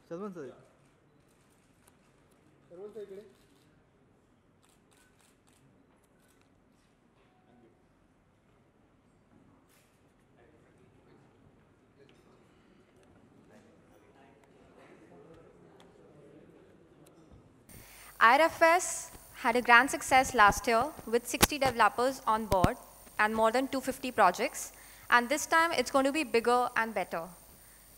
Sharman sir. Sharman sir, इकडे. IRFS had a grand success last year with 60 developers on board and more than 250 projects. And this time it's going to be bigger and better.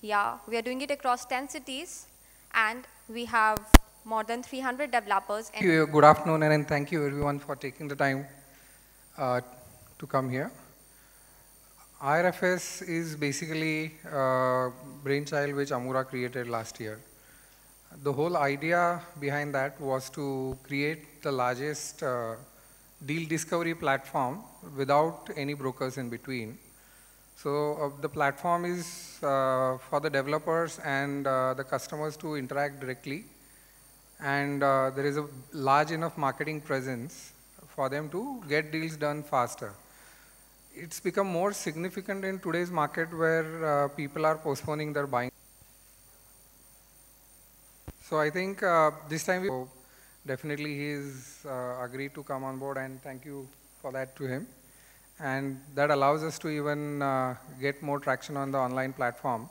Yeah, we are doing it across 10 cities and we have more than 300 developers. Good afternoon and thank you everyone for taking the time to come here. IRFS is basically a brainchild which Amura created last year. The whole idea behind that was to create the largest deal discovery platform without any brokers in between. So the platform is for the developers and the customers to interact directly. And there is a large enough marketing presence for them to get deals done faster. It's become more significant in today's market where people are postponing their buying. So I think this time definitely he's agreed to come on board, and thank you for that to him. And that allows us to even get more traction on the online platform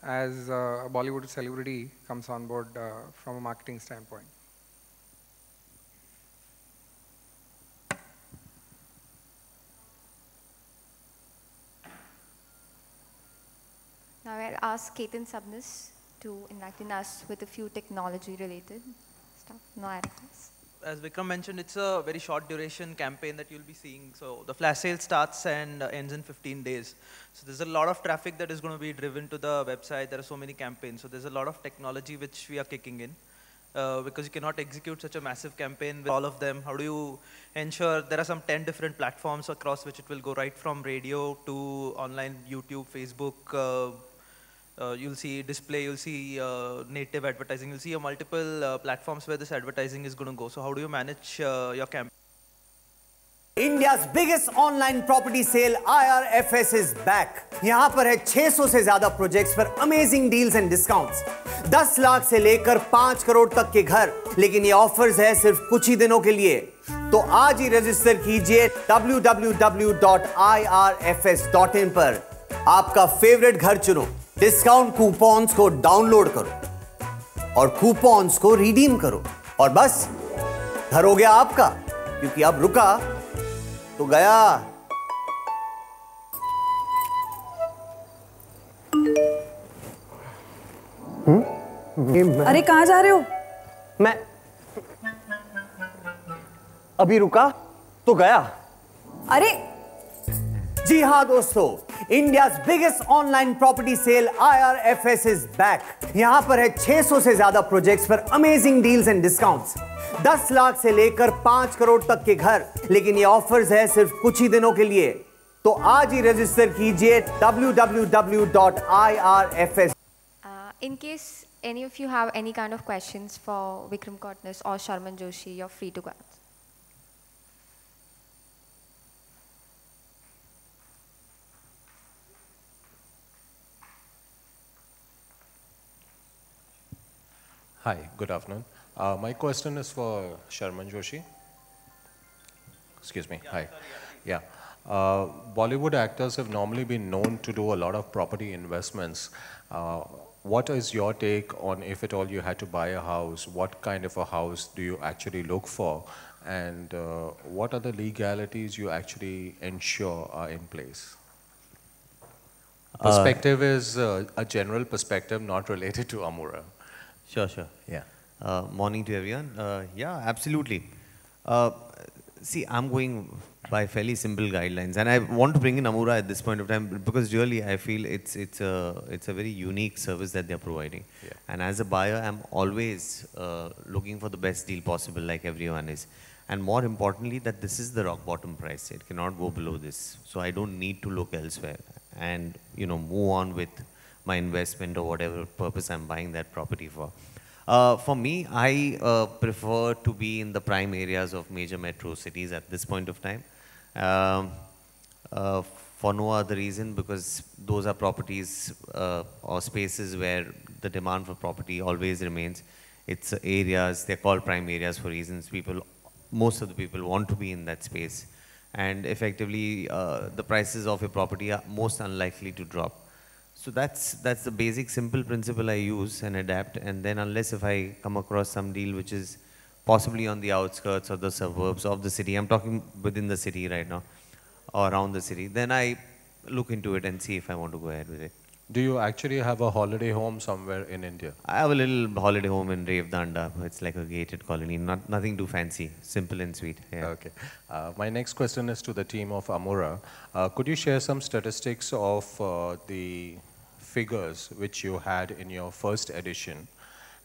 as a Bollywood celebrity comes on board from a marketing standpoint. Now I'll ask Ketan Sabnis to enlighten us with a few technology-related stuff. No IRFS. As Vikram mentioned, it's a very short duration campaign that you'll be seeing. So the flash sale starts and ends in 15 days. So there's a lot of traffic that is going to be driven to the website. There are so many campaigns. So there's a lot of technology which we are kicking in. Because you cannot execute such a massive campaign with all of them. How do you ensure there are some 10 different platforms across which it will go, right from radio to online, YouTube, Facebook, you'll see display, you'll see native advertising, you'll see multiple platforms where this advertising is going to go. So how do you manage your campaign? India's biggest online property sale IRFS is back. यहाँ पर है 600 से ज़्यादा projects पर amazing deals and discounts. 10 lakh से लेकर 5 करोड़ तक के घर, लेकिन ये ऑफर्स है सिर्फ कुछ ही दिनों के लिए। तो आज ही रजिस्टर कीजिए www.irfs.in पर। आपका फेवरेट घर चुनो, डिस्काउंट कूपन्स को डाउनलोड करो और कूपन्स को रिडीम करो और बस घर हो गया आपका, क्योंकि अब रुका तो गया। अरे कहाँ जा रहे हो? मैं अभी रुका तो गया। अरे जी हाँ दोस्तों, India's biggest online property sale IRFS is back. यहां पर है 600 से ज्यादा प्रोजेक्ट्स पर amazing deals and discounts. 10 lakh से लेकर 5 करोड़ तक के घर, लेकिन ये ऑफर्स है सिर्फ कुछ ही दिनों के लिए। तो आज ही रजिस्टर कीजिए www.irfs. In case any of you have any kind of questions for Vikram Kotnis or Sharman Joshi, you're free to go ahead. Hi, good afternoon. My question is for Sharman Joshi. Excuse me. Yeah, hi. Sorry, yeah. Bollywood actors have normally been known to do a lot of property investments. What is your take on, if at all you had to buy a house, what kind of a house do you actually look for? And what are the legalities you actually ensure are in place? Perspective is a general perspective, not related to Amura. Sure. Yeah. Morning to everyone. Yeah, absolutely. See, I'm going by fairly simple guidelines, and I want to bring in Amura at this point of time because really I feel it's a very unique service that they're providing. Yeah. And as a buyer, I'm always looking for the best deal possible, like everyone is. And more importantly, that this is the rock bottom price. It cannot go below this. So I don't need to look elsewhere and move on with my investment or whatever purpose I'm buying that property for. For me, I prefer to be in the prime areas of major metro cities at this point of time. for no other reason, because those are properties or spaces where the demand for property always remains. It's areas, they're called prime areas for reasons. Most of the people want to be in that space. And effectively, the prices of a property are most unlikely to drop. So that's the basic simple principle I use and adapt. And then unless if I come across some deal which is possibly on the outskirts or the suburbs of the city, I'm talking within the city right now, or around the city, then I look into it and see if I want to go ahead with it. Do you actually have a holiday home somewhere in India? I have a little holiday home in Revdanda. It's like a gated colony, nothing too fancy, simple and sweet. Yeah. Okay. My next question is to the team of Amura. Could you share some statistics of the figures which you had in your first edition,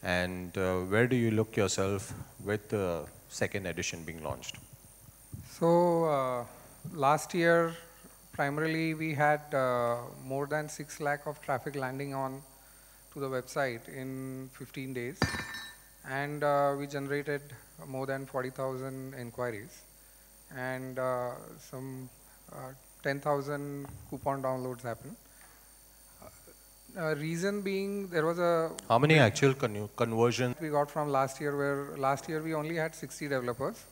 and where do you look yourself with the second edition being launched? So last year, primarily we had more than 6 lakh of traffic landing on to the website in 15 days, and we generated more than 40,000 inquiries, and some 10,000 coupon downloads happened. Reason being, there was a... How many actual conversions we got from last year, where last year we only had 60 developers.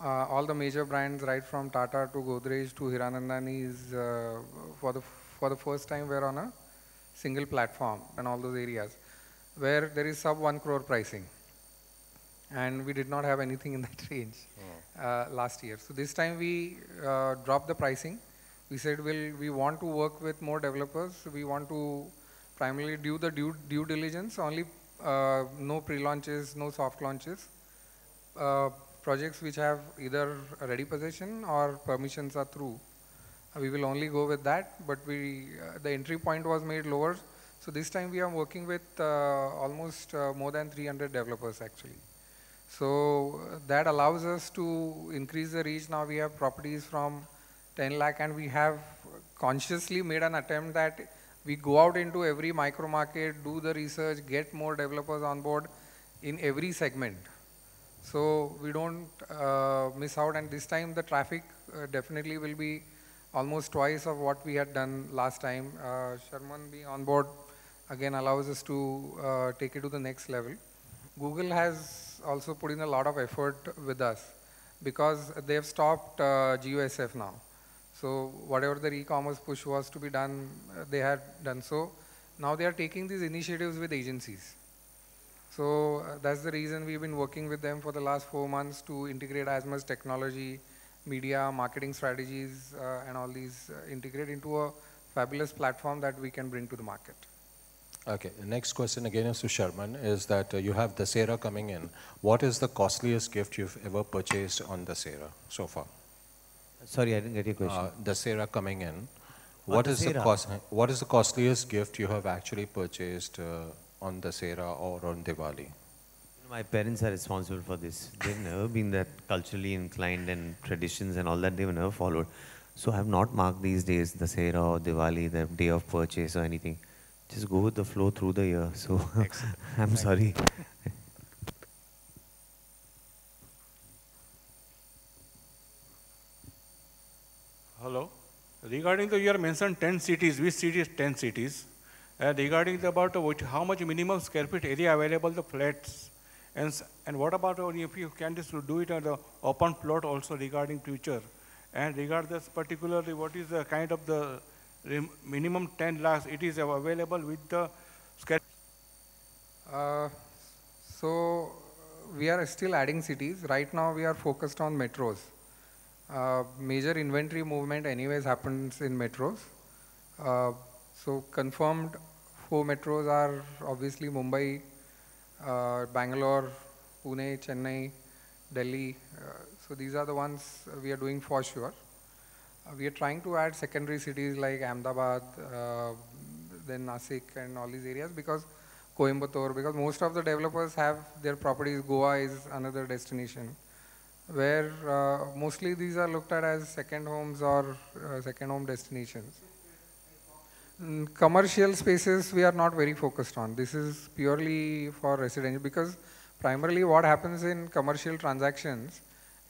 All the major brands, right from Tata to Godrej to Hiranandani's, for the first time were on a single platform, and all those areas where there is sub 1 crore pricing, and we did not have anything in that range last year. So this time we dropped the pricing. We said, we want to work with more developers. We want to primarily do the due diligence, only no pre-launches, no soft launches. Projects which have either a ready possession or permissions are through, we will only go with that, but the entry point was made lower. So this time we are working with almost more than 300 developers actually. So that allows us to increase the reach. Now we have properties from 10 lakh, and we have consciously made an attempt that we go out into every micro market, do the research, get more developers on board in every segment. So we don't miss out, and this time the traffic definitely will be almost twice of what we had done last time. Sharman being on board again allows us to take it to the next level. Google has also put in a lot of effort with us because they have stopped GeoSF now. So whatever the e-commerce push was to be done, they had done so. Now they are taking these initiatives with agencies. So that's the reason we've been working with them for the last 4 months to integrate as much technology, media, marketing strategies, and all these integrate into a fabulous platform that we can bring to the market. Okay, the next question again is to Sharman, is that you have Dussehra coming in. What is the costliest gift you've ever purchased on Dussehra so far? Sorry, I didn't get your question. Dussehra coming in. What is the costliest gift you have actually purchased on Dussehra or on Diwali? My parents are responsible for this. They've never been that culturally inclined, and traditions and all that they've never followed. So I have not marked these days, Dussehra or Diwali, the day of purchase or anything. Just go with the flow through the year. So I'm sorry. Hello. Regarding the, you are mentioned 10 cities, which cities? 10 cities. And regarding the about how much minimum square feet area available, the flats, and what about if you can just do it on the open plot also regarding future, and regard this particularly what is the kind of the minimum 10 lakhs it is available with the square. So we are still adding cities. Right now we are focused on metros. Major inventory movement anyways happens in metros. So confirmed 4 metros are obviously Mumbai, Bangalore, Pune, Chennai, Delhi. So these are the ones we are doing for sure. We are trying to add secondary cities like Ahmedabad, then Nasik and all these areas, because Coimbatore, because most of the developers have their properties. Goa is another destination where mostly these are looked at as second homes or second home destinations. Commercial spaces we are not very focused on. This is purely for residential, because primarily what happens in commercial transactions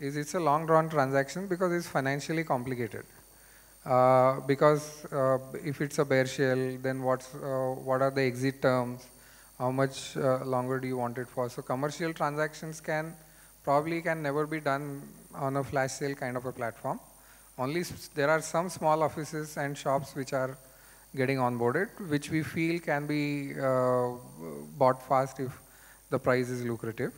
is it's a long drawn transaction because it's financially complicated. Because if it's a bare shell, then what are the exit terms? How much longer do you want it for? So commercial transactions probably can never be done on a flash sale kind of a platform. Only there are some small offices and shops which are getting onboarded, which we feel can be bought fast if the price is lucrative.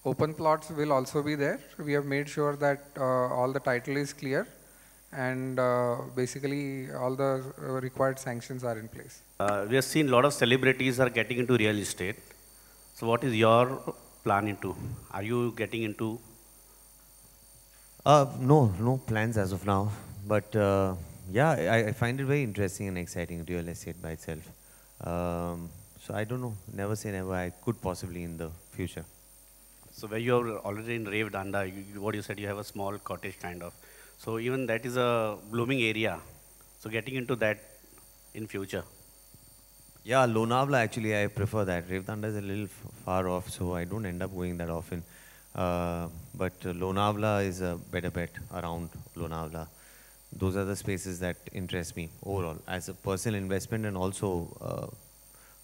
Open plots will also be there. We have made sure that all the title is clear and basically all the required sanctions are in place. We have seen a lot of celebrities are getting into real estate. So what is your plan into? Are you getting into? No plans as of now. But yeah, I find it very interesting and exciting, real estate by itself. So I don't know, never say never. I could possibly in the future. So where you are already in Rave Danda, what you said, you have a small cottage kind of. So even that is a blooming area. So getting into that in future. Yeah, Lonavala actually I prefer that. Rave Danda is a little far off, so I don't end up going that often. But Lonavala is a better bet around Lonavala. Those are the spaces that interest me overall as a personal investment, and also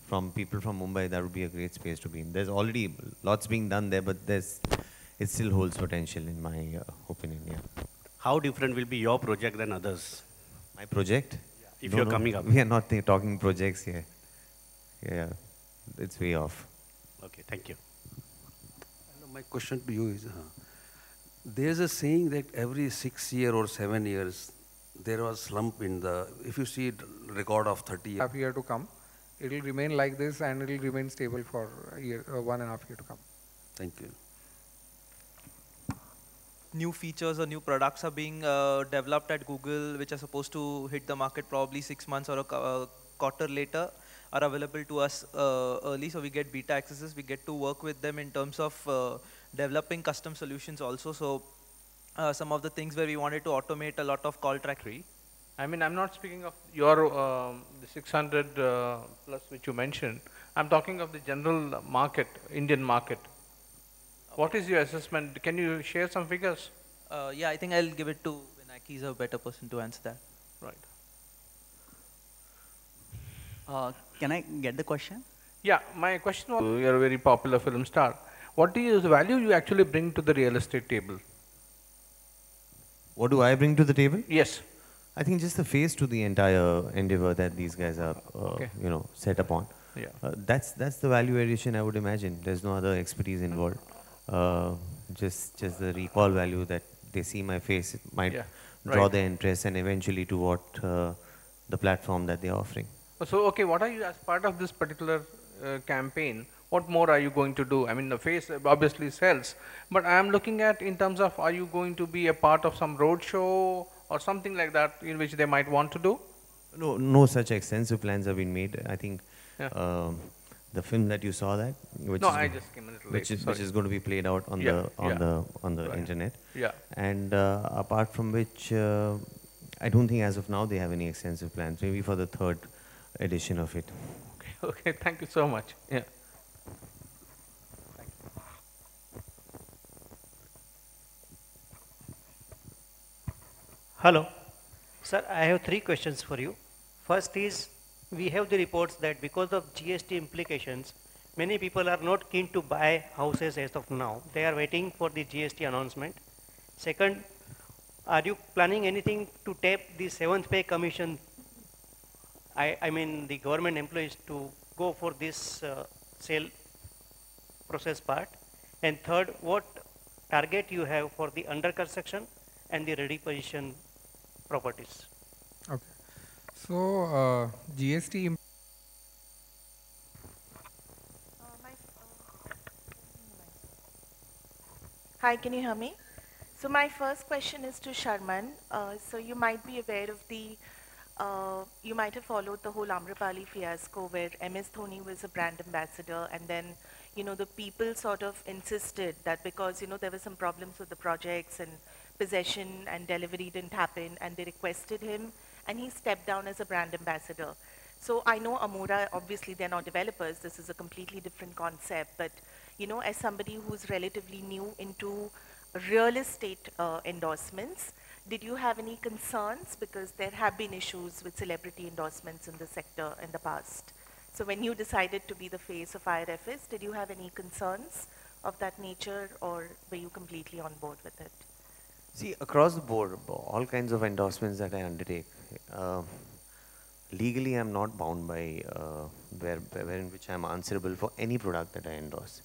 from people from Mumbai, that would be a great space to be in. There's already lots being done there, but it still holds potential in my opinion. Yeah. How different will be your project than others? My project? If you're coming up. We are not talking projects here. Yeah, it's way off. Okay, thank you. My question to you is, there's a saying that every 6 years or 7 years, there was slump in the, if you see record of 30 years. Half year to come, it will remain like this and it will remain stable for a year, 1.5 years to come. Thank you. New features or new products are being developed at Google, which are supposed to hit the market probably 6 months or a quarter later, are available to us early. So we get beta accesses. We get to work with them in terms of developing custom solutions also. So some of the things where we wanted to automate a lot of call tracking. I mean, I'm not speaking of your the 600 plus which you mentioned. I'm talking of the general market, Indian market. What is your assessment? Can you share some figures? Yeah, I think I'll give it to Vinay. He's a better person to answer that. Right. Can I get the question? Yeah, my question was, you're a very popular film star. What is the value you actually bring to the real estate table? What do I bring to the table? Yes. I think just the face to the entire endeavor that these guys are, set upon. Yeah. That's the value addition I would imagine. There's no other expertise involved. Just the recall value that they see my face, it might draw their interest and eventually to what the platform that they're offering. So, okay, what are you, as part of this particular campaign, what more are you going to do? I mean, the face obviously sells, but I am looking at in terms of, are you going to be a part of some road show or something like that in which they might want to do? No such extensive plans have been made. I think the film that you saw that, which is going to be played out on the internet. Yeah. And apart from which, I don't think as of now they have any extensive plans. Maybe for the 3rd edition of it. Okay, thank you so much. Yeah. Hello. Sir, I have 3 questions for you. First is, we have the reports that because of GST implications, many people are not keen to buy houses as of now. They are waiting for the GST announcement. Second, are you planning anything to tap the 7th pay commission? I mean the government employees to go for this sale process part. And third, what target you have for the under construction and the ready position properties? Okay. So GST. Hi, can you hear me? So my first question is to Sharman. So you might be aware of the, you might have followed the whole Amrapali fiasco where MS Dhoni was a brand ambassador, and then, the people sort of insisted that because, there were some problems with the projects and possession and delivery didn't happen, and they requested him, and he stepped down as a brand ambassador. So I know Amura, obviously they're not developers, this is a completely different concept, but as somebody who's relatively new into real estate endorsements, Did you have any concerns? Because there have been issues with celebrity endorsements in the sector in the past. So when you decided to be the face of IRFS, did you have any concerns of that nature, or were you completely on board with it? See, across the board, all kinds of endorsements that I undertake, legally I'm not bound by in which I'm answerable for any product that I endorse.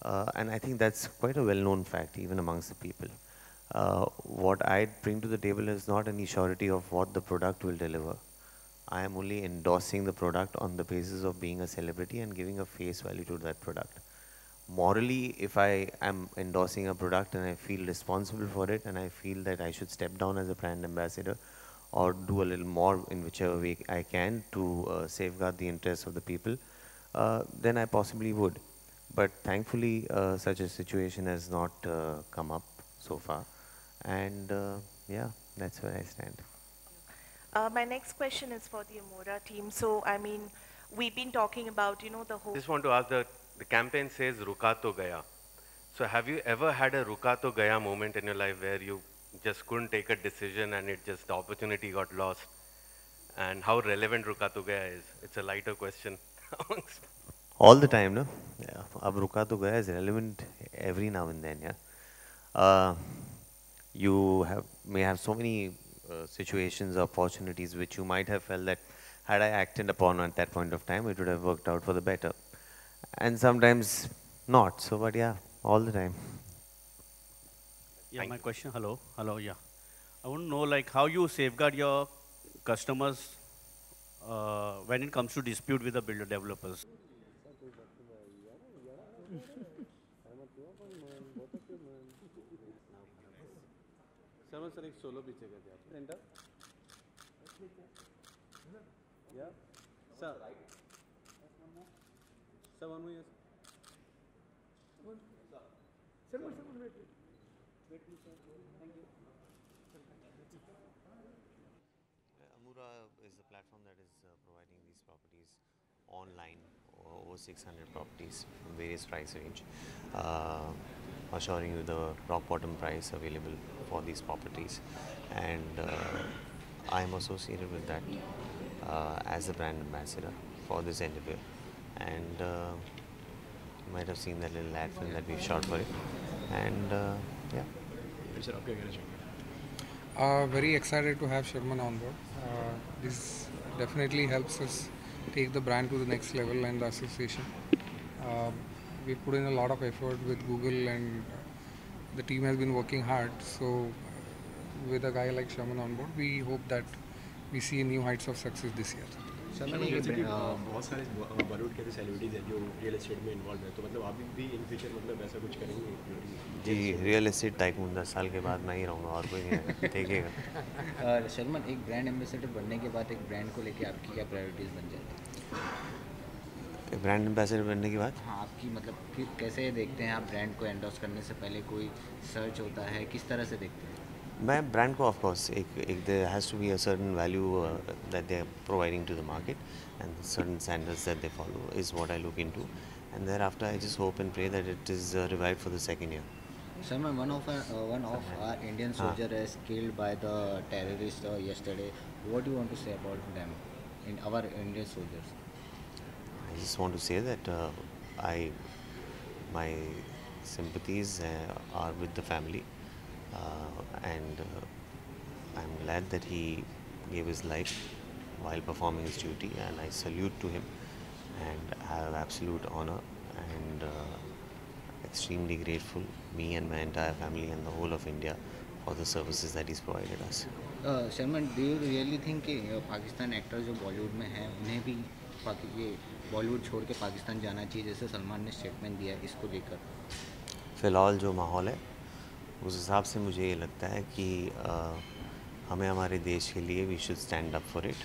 And I think that's quite a well-known fact even amongst the people. What I bring to the table is not any surety of what the product will deliver. I am only endorsing the product on the basis of being a celebrity and giving a face value to that product. Morally, if I am endorsing a product and I feel responsible for it and I feel that I should step down as a brand ambassador or do a little more in whichever way I can to safeguard the interests of the people, then I possibly would. But thankfully, such a situation has not come up so far. And yeah, that's where I stand. My next question is for the Amora team. So, I mean, we've been talking about, the whole... Just want to ask, the campaign says Ruka to Gaya. So have you ever had a Ruka to Gaya moment in your life where you just couldn't take a decision and the opportunity got lost? And how relevant Ruka to Gaya is? It's a lighter question. All the time, no? Yeah. Ab Ruka to Gaya is relevant every now and then, yeah. You may have so many situations, opportunities which you might have felt that had I acted upon at that point of time, it would have worked out for the better. And sometimes not. So, but yeah, all the time. Yeah, my question, hello, yeah. I want to know like how you safeguard your customers when it comes to dispute with the builder developers. Sharman sir, एक solo पीछे कर दिया आपने. Enter. Yeah. Sir. Sir, one more yes. Sir, wait. Wait, please, sir. Thank you. Amura is the platform that is providing these properties online, over 600 properties from various price range, assuring you the rock bottom price available for these properties. And I am associated with that as a brand ambassador for this endeavor. And you might have seen that little ad film that we shot for it. And yeah. Very excited to have Sharman on board. This definitely helps us take the brand to the next level and the association. We put in a lot of effort with Google, and the team has been working hard. So with a guy like Sharman on board, we hope that we see new heights of success this year. बहुत सारे बॉलीवुड के celebrities हैं जो real estate में involve है, तो मतलब आप भी इन फ्यूचर मतलब ऐसा कुछ करेंगे? जी, रियल एस्टेट टाइकून 10 साल के बाद मैं ही रहूँगा और कोई नहीं देखेगा. शर्मन, एक ब्रांड एम्बेसडर बनने के बाद एक ब्रांड को लेके आपकी क्या प्रायोरिटीज़ बन जाती है? ब्रांड एम्बेसडर बनने के बाद हाँ, आपकी मतलब कि कैसे देखते हैं आप ब्रांड को एंडोर्स करने से पहले? कोई सर्च होता है, किस तरह से देखते हैं? मैं ब्रांड को ऑफ कोर्स एक there has to be a certain value that they are providing to the market, and certain standards that they follow is what I look into, and thereafter I just hope and pray that it is revived for the second year. Sharman, one of our Indian soldier is killed by the terrorists yesterday. What do you want to say about them, in our Indian soldiers? I just want to say that my sympathies are with the family. And I'm glad that he gave his life while performing his duty, and I salute to him and have absolute honor and extremely grateful, me and my entire family and the whole of India, for the services that he's provided us. Sharman, do you really think कि Pakistan actor जो बॉलीवुड में हैं उन्हें भी ये बॉलीवुड छोड़ के पाकिस्तान जाना चाहिए, जैसे सलमान ने स्टेटमेंट दिया इसको लेकर? फ़िलहाल जो माहौल है उस हिसाब से मुझे ये लगता है कि हमें हमारे देश के लिए we should stand up for it.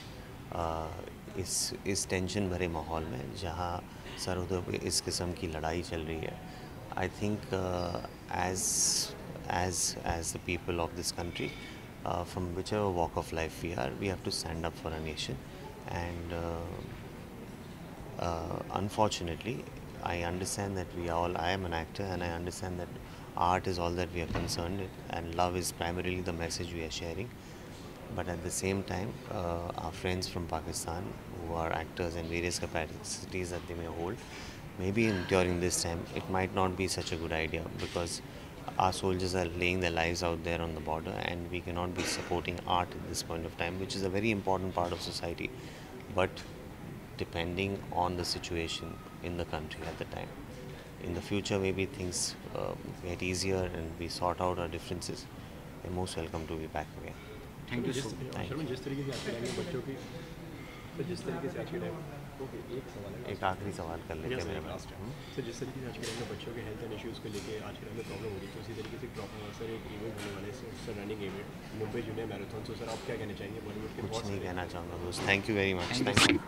इस टेंशन भरे माहौल में जहाँ सरहदों पे इस किस्म की लड़ाई चल रही है, I think as the people of this country, from whichever walk of life we are, we have to stand up for our nation. And unfortunately, I understand that I am an actor, and I understand that art is all that we are concerned with, and love is primarily the message we are sharing. But at the same time, our friends from Pakistan who are actors in various capacities that they may hold, maybe during this time it might not be such a good idea, because our soldiers are laying their lives out there on the border, and we cannot be supporting art at this point of time, which is a very important part of society. But depending on the situation in the country at the time, in the future maybe things get easier and we sort out our differences, you're most welcome to be back again. Thank you so Thank you. Sharman, जिस तरीके से आज के time में बच्चों की तो जिस तरीके से आज के टाइम ओके एक सवाल है एक आखिरी सवाल कर लेते हैं मेरे पास। सर जिस तरीके से आज के टाइम में बच्चों के हेल्थ एंड इश्यूज़ को लेके आज के टाइम में प्रॉब्लम हो रही है, तो उसी तरीके से सर एक इवेंट होने वाले sir running event Mumbai junior marathon, तो सर आप क्या कहना चाहेंगे बॉलीवुड के? कुछ नहीं कहना चाहूँगा दोस्त, thank you very much, thank you.